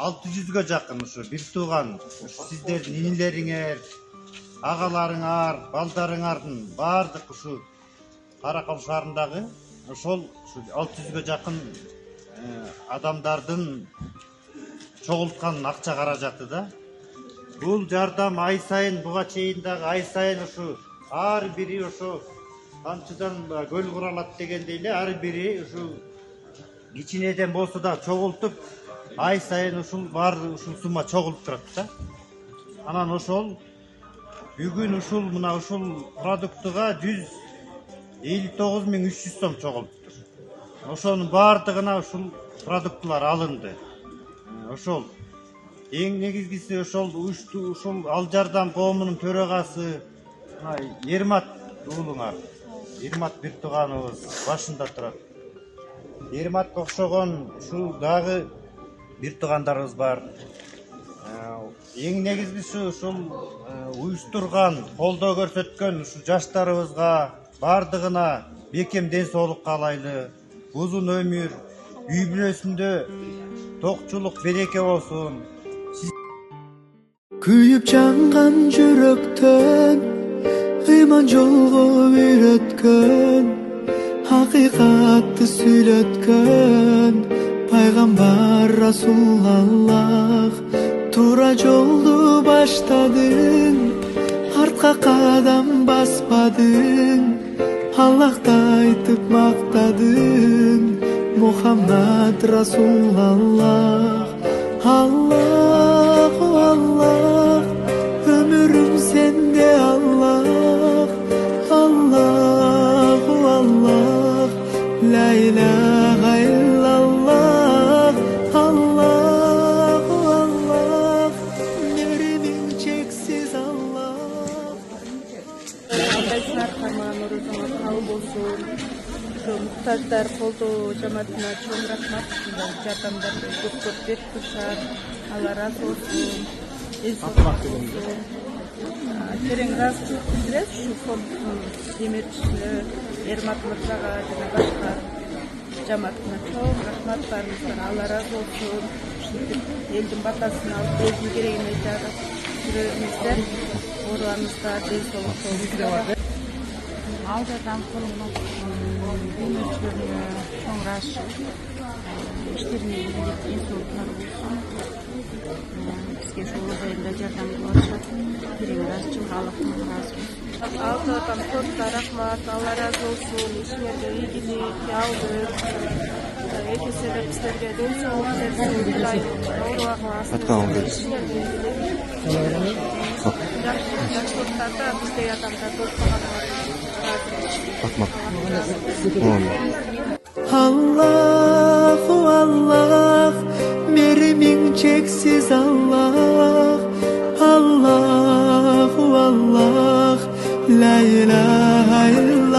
600-ге жақын ушу бир тууган сиздердин инилериңер, агаларыңар, балдарыңардын баардык ушу Каракол шаарындагы ошол 600-ге жақын адамдардын чогулткан акча каражаты да. Бул жардам ай сайын буга чейин дагы ай сайын ушу ар бири ошо камчыдан көл куралат дегендей эле ар бири ушу кичинеден болсо да чогултуп ай сайын ушул бар ушул сумма чогулуп турат да. Анан ошол бүгүн ушул мына ушул продуктуга 159.300 сом чогулуптур. Ошонун баардыгына ушул продуктулар алынды. Ошол эң негизгиси ошол ушул Ал Жардам коомунун төрагасы Ермат уулуңар, Ермат бир тууганыбыз башында турат. Ерматка окшогон ушул дагы бир туугандарыбыз бар. Эң негизгиси ушул уюштурган, колдоо көрсөткөн ушул жаштарыбызга бардыгына бекем ден соолук каалайлы, узун өмүр, үй бүлөсүндө токчулук береке болсун. Kuyup жанган жүрөктөн ыйман жолго үйрөткөн, акыйкатты сүйлөткөн пайгамбар Расулаллах. Туура жолду баштадың, артка кадам баспадың, Аллахты айтып мактадың, Мухаммад Расулаллах. Аллах, Аллах, өмүрүм сенде Аллах. Аллах, Аллах, ла илаха иллаллах. Аллах, Аллах, меримиң чексиз Аллах. Кабыл болсун. Muhtaçlar koldu cemaatine çok rahmat. Jardamlar көп берип турушат. Allah razı olsun. Терең ыраазычылык билдиребиз ушу фонддун демекчиси Ермат мырзага жана башка жамаатына чоң рахмат баарыңызга. Allah razı olsun. Ушинтип элдин батасын алып өзүнүн керегине жарап жүрөңүздөр. Оорубаңызга ден соолук болуңуздар. Ал Жардам коомунун демекчилерине чоң ыраазычылык. İşlerine ilgili en soğukları olsun. Bizge şu olayında jardam kılışat. Birin razıcılık Allah'tan razı olsun. Altıdan ko'pda rahmat, Allah razı olsun. İşlerinde iyilik, yağlık. Herkese bizlerge den soğuk versin. Yaşlıklarda bizde adamda Allahu Allah, merimiň çeksiz Allah. Allahu Allah, la ilahe illallah.